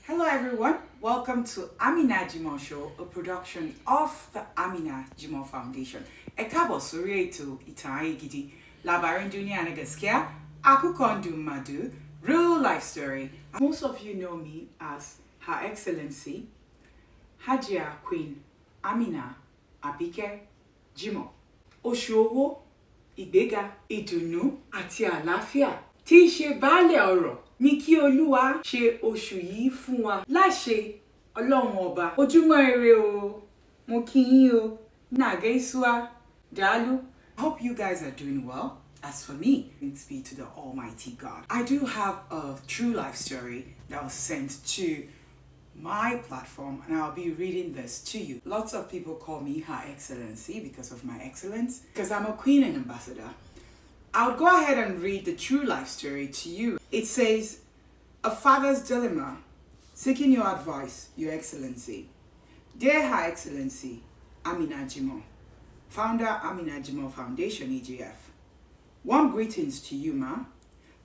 Hello everyone, welcome to Amina Jimoh Show, a production of the Amina Jimoh Foundation. Ẹ káàbọ̀ sórí ètò ìtàn ayé gidi, labarin duniya na gaskiya, akukon madu, real life story. Most of you know me as Her Excellency Hajia Queen Amina Abike Jimoh. Oṣù owó, ìgbéga, ìdùnnú àti àlàáfíà tí í ṣe baálẹ̀ ọrọ̀ ní kí Olúwa ṣe oṣù yìí fún wa láṣẹ Ọlọ́run ọba. Ojúmọ́ ire o, mo kí yín o, Nagaisua, Dalu. I hope you guys are doing well. As for me, thanks be to the Almighty God. I do have a true life story that was sent to my platform, and I'll be reading this to you. Lots of people call me Her Excellency because of my excellence, because I'm a queen and ambassador. I'll go ahead and read the true life story to you. It says, A Father's Dilemma, Seeking Your Advice, Your Excellency. Dear Her Excellency, Amina Jimoh, Founder Amina Jimoh Foundation, EJF. Warm greetings to you, Ma.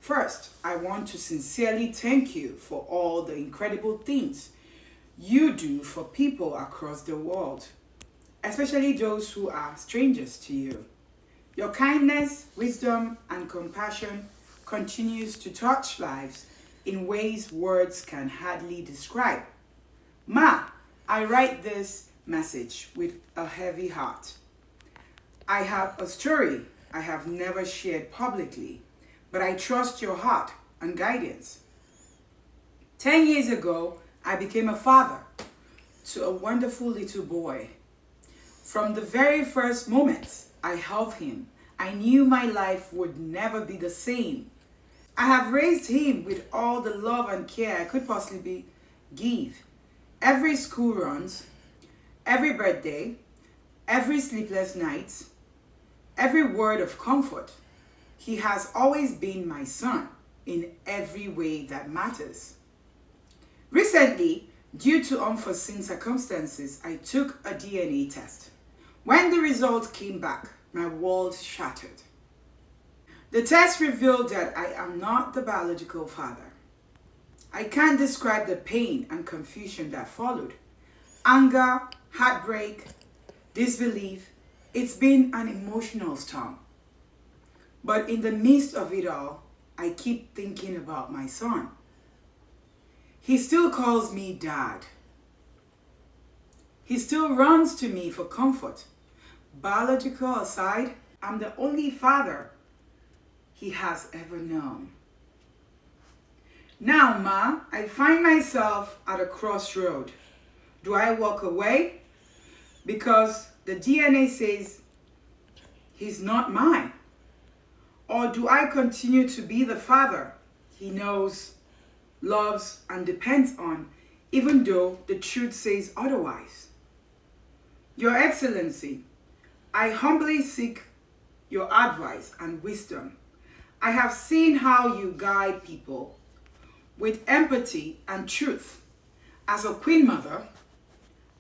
First, I want to sincerely thank you for all the incredible things you do for people across the world, especially those who are strangers to you. Your kindness, wisdom, and compassion continues to touch lives in ways words can hardly describe. Ma, I write this message with a heavy heart. I have a story I have never shared publicly, but I trust your heart and guidance. 10 years ago, I became a father to a wonderful little boy. From the very first moment I held him, I knew my life would never be the same. I have raised him with all the love and care I could possibly give. Every school runs, every birthday, every sleepless night, every word of comfort. He has always been my son in every way that matters. Recently, due to unforeseen circumstances, I took a DNA test. When the result came back, my world shattered. The test revealed that I am not the biological father. I can't describe the pain and confusion that followed. Anger, heartbreak, disbelief. It's been an emotional storm. But in the midst of it all, I keep thinking about my son. He still calls me Dad. He still runs to me for comfort. Biological aside, I'm the only father he has ever known. Now, Ma, I find myself at a crossroad. Do I walk away because the DNA says he's not mine? Or do I continue to be the father he knows, loves, and depends on, even though the truth says otherwise? Your Excellency, I humbly seek your advice and wisdom. I have seen how you guide people with empathy and truth as a queen mother,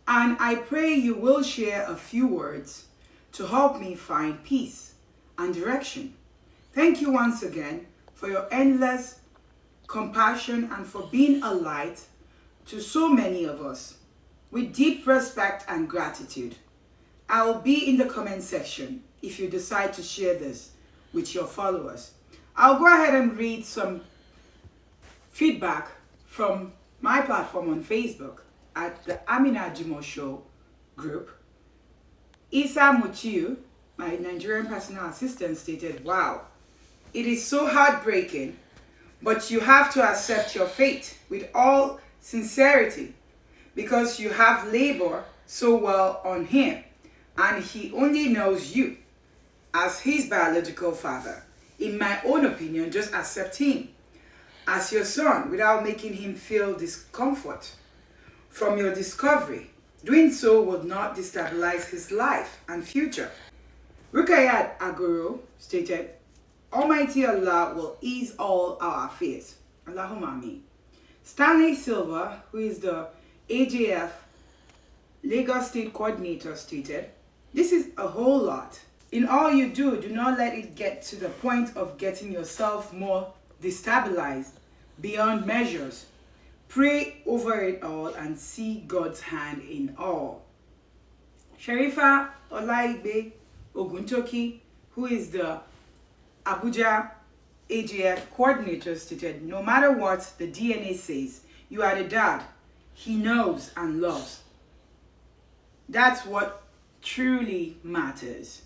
and I pray you will share a few words to help me find peace and direction. Thank you once again for your endless compassion and for being a light to so many of us. With deep respect and gratitude, I will be in the comment section if you decide to share this with your followers. I'll go ahead and read some feedback from my platform on Facebook at the Amina Jimoh Show group. Isa Mutiu, my Nigerian personal assistant, stated, "Wow, it is so heartbreaking, but you have to accept your fate with all sincerity because you have labored so well on him, and he only knows you as his biological father. In my own opinion, just accept him as your son without making him feel discomfort. from your discovery. Doing so will not destabilize his life and future. Rukayat Aguru stated, Almighty Allah will ease all our fears. Allahumma ameen. Stanley Silva, who is the AJF Lagos State Coordinator, stated, this is a whole lot. In all you do, do not let it get to the point of getting yourself more destabilized beyond measures. Pray over it all and see God's hand in all. Sharifa Olaigbe Oguntoki, who is the Abuja AJF coordinator, stated, no matter what the DNA says, you are the dad he knows and loves. That's what truly matters.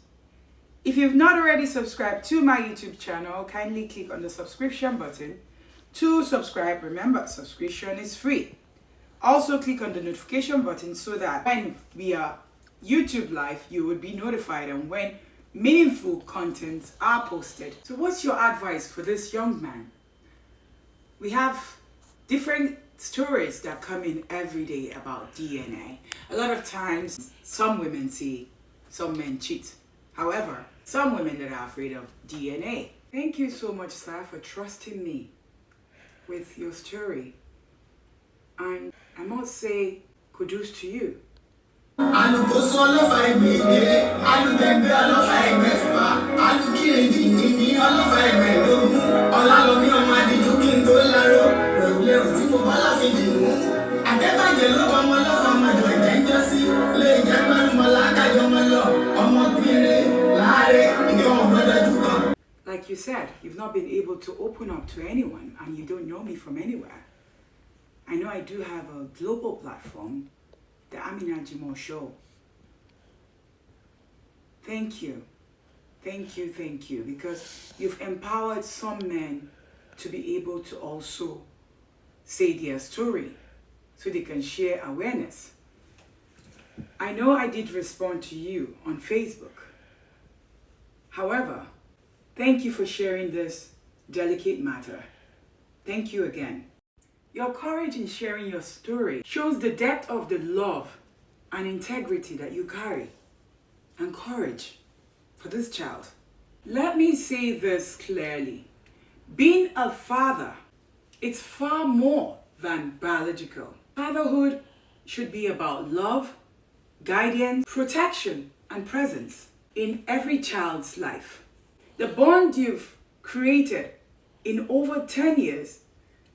If you've not already subscribed to my YouTube channel, kindly click on the subscription button to subscribe. Remember, subscription is free. Also click on the notification button so that when we are YouTube live, you would be notified and when meaningful contents are posted. So what's your advice for this young man? We have different stories that come in every day about DNA. A lot of times, some women say some men cheat. However, some women that are afraid of DNA. Thank you so much, sir, for trusting me with your story. And I must say, kudos to you. Like you said, you've not been able to open up to anyone and you don't know me from anywhere. I know I do have a global platform, the Amina Jimoh Show. Thank you. Thank you, thank you, because you've empowered some men to be able to also say their story so they can share awareness. I know I did respond to you on Facebook. However, thank you for sharing this delicate matter. Thank you again. Your courage in sharing your story shows the depth of the love and integrity that you carry and courage for this child. Let me say this clearly. Being a father, it's far more than biological. Fatherhood should be about love, guidance, protection, and presence in every child's life. The bond you've created in over 10 years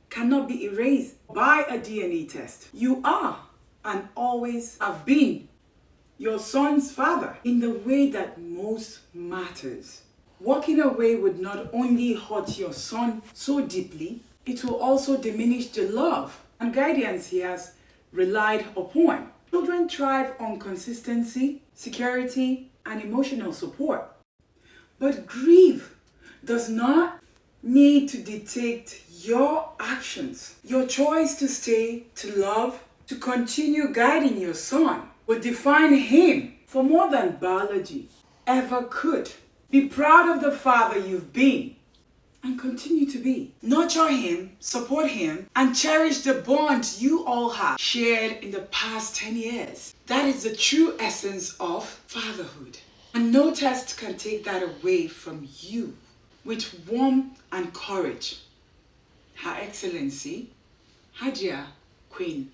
cannot be erased by a DNA test. You are and always have been your son's father in the way that most matters. Walking away would not only hurt your son so deeply, it will also diminish the love and guidance he has relied upon. Children thrive on consistency, security, and emotional support. But grief does not need to dictate your actions. Your choice to stay, to love, to continue guiding your son will define him for more than biology ever could. Be proud of the father you've been and continue to be. Nurture him, support him, and cherish the bond you all have shared in the past 10 years. That is the true essence of fatherhood. And no test can take that away from you. With warmth and courage, Her Excellency, Hajia Queen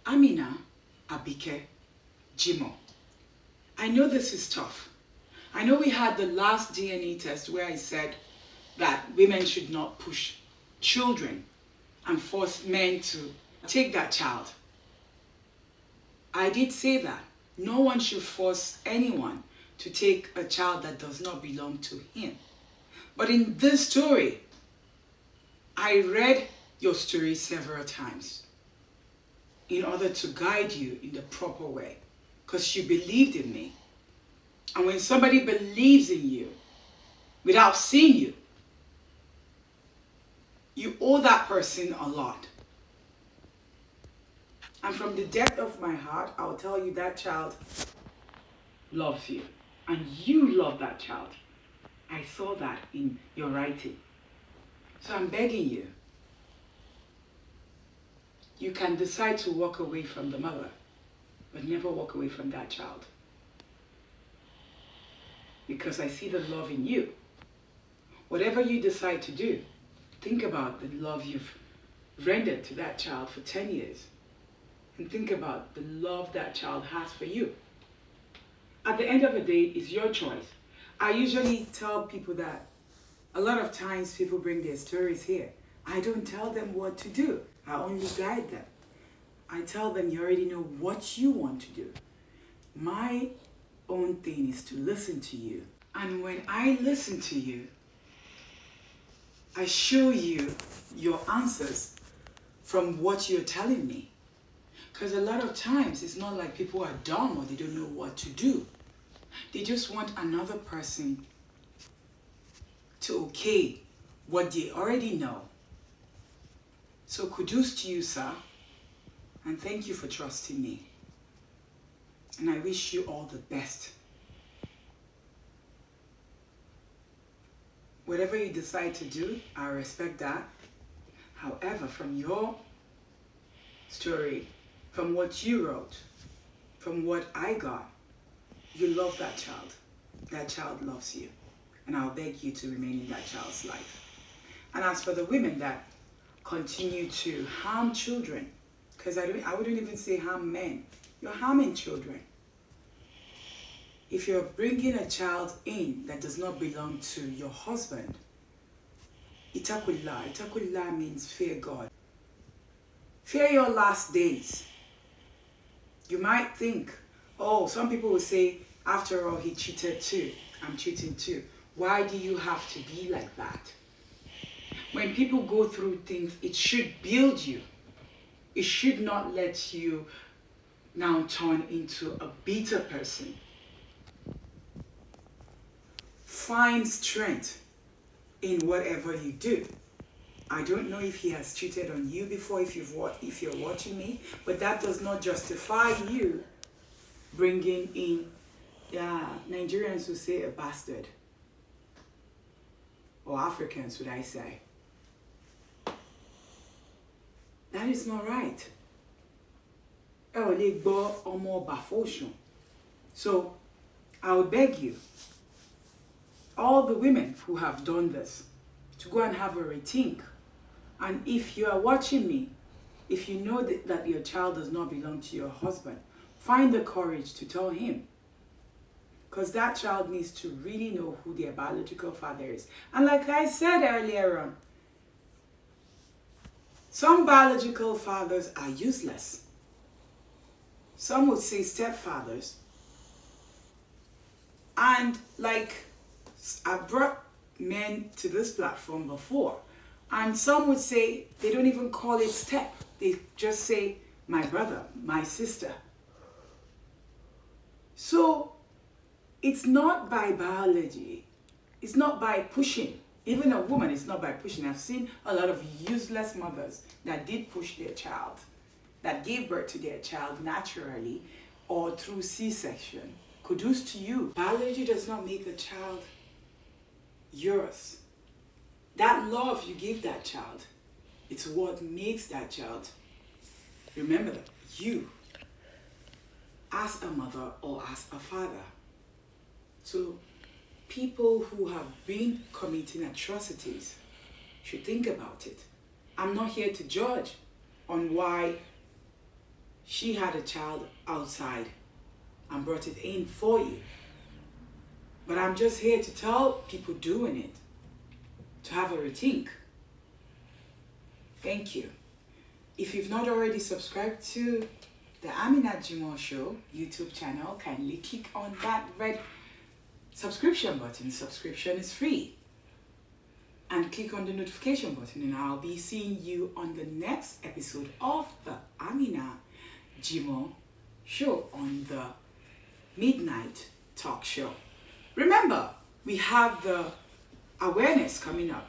Amina Abike Jimoh. I know this is tough. I know we had the last DNA test where I said that women should not push children and force men to take that child. I did say that. No one should force anyone to take a child that does not belong to him. But in this story, I read your story several times in order to guide you in the proper way, because you believed in me. And when somebody believes in you without seeing you, you owe that person a lot. And from the depth of my heart, I'll tell you that child loves you. And you love that child. I saw that in your writing. So I'm begging you. You can decide to walk away from the mother, but never walk away from that child. Because I see the love in you. Whatever you decide to do, think about the love you've rendered to that child for 10 years. And think about the love that child has for you. At the end of the day, it's your choice. I usually tell people that a lot of times people bring their stories here. I don't tell them what to do. I only guide them. I tell them you already know what you want to do. My own thing is to listen to you. And when I listen to you, I show you your answers from what you're telling me. Because a lot of times it's not like people are dumb or they don't know what to do. They just want another person to okay what they already know. So kudos to you, sir. And thank you for trusting me. And I wish you all the best. Whatever you decide to do, I respect that. However, from your story, from what you wrote, from what I got, you love that child. That child loves you. And I'll beg you to remain in that child's life. And as for the women that continue to harm children, because I wouldn't even say harm men, you're harming children. If you're bringing a child in that does not belong to your husband, itakullah means fear God. Fear your last days. You might think, oh, some people will say, after all, he cheated too. I'm cheating too. Why do you have to be like that? When people go through things, it should build you. It should not let you now turn into a bitter person. Find strength in whatever you do. I don't know if he has cheated on you before, if you're watching me, but that does not justify you bringing in, Nigerians would say a bastard. Or Africans, would I say. That is not right. So, I would beg you, all the women who have done this, to go and have a rethink. And if you are watching me, if you know that your child does not belong to your husband, find the courage to tell him. Because that child needs to really know who their biological father is. And like I said earlier on, some biological fathers are useless. Some would say stepfathers. And like, I've brought men to this platform before, and some would say they don't even call it step. They just say my brother, my sister. So it's not by biology. It's not by pushing. Even a woman, it's not by pushing. I've seen a lot of useless mothers that did push their child, that gave birth to their child naturally or through C-section. Kudos to you. Biology does not make the child yours. That love you give that child, it's what makes that child. Remember that you, as a mother or as a father. So people who have been committing atrocities should think about it. I'm not here to judge on why she had a child outside and brought it in for you. But I'm just here to tell people doing it to have a rethink. Thank you. If you've not already subscribed to the Amina Jimoh Show YouTube channel, kindly click on that red subscription button. Subscription is free. And click on the notification button, and I'll be seeing you on the next episode of the Amina Jimoh Show on the Midnight Talk Show. Remember, we have the awareness coming up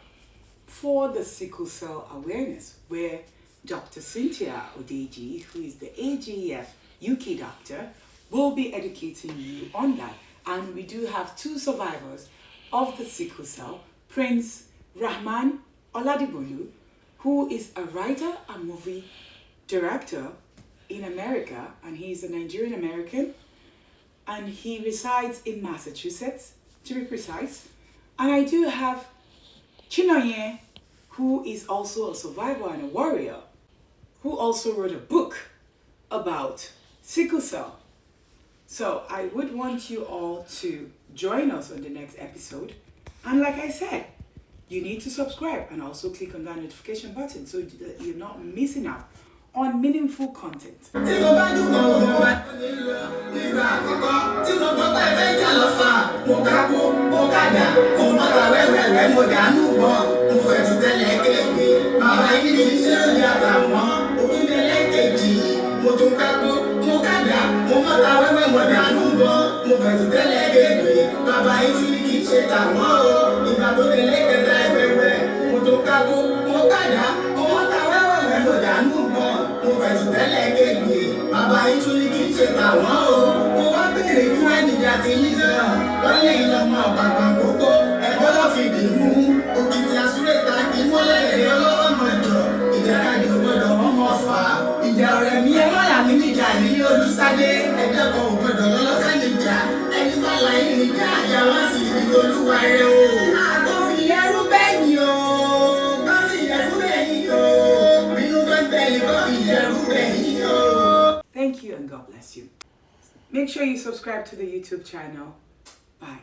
for the sickle cell awareness, where Dr. Cynthia Odeji, who is the AGF UK doctor, will be educating you on that. And we do have 2 survivors of the sickle cell, Prince Rahman Oladibolu, who is a writer and movie director in America, and he's a Nigerian American, and he resides in Massachusetts, to be precise. And I do have Chinonye, who is also a survivor and a warrior, who also wrote a book about sickle cell. So I would want you all to join us on the next episode. And like I said, you need to subscribe and also click on that notification button so that you're not missing out on meaningful content. Thank you and God bless you. Make sure you subscribe to the YouTube channel. Bye.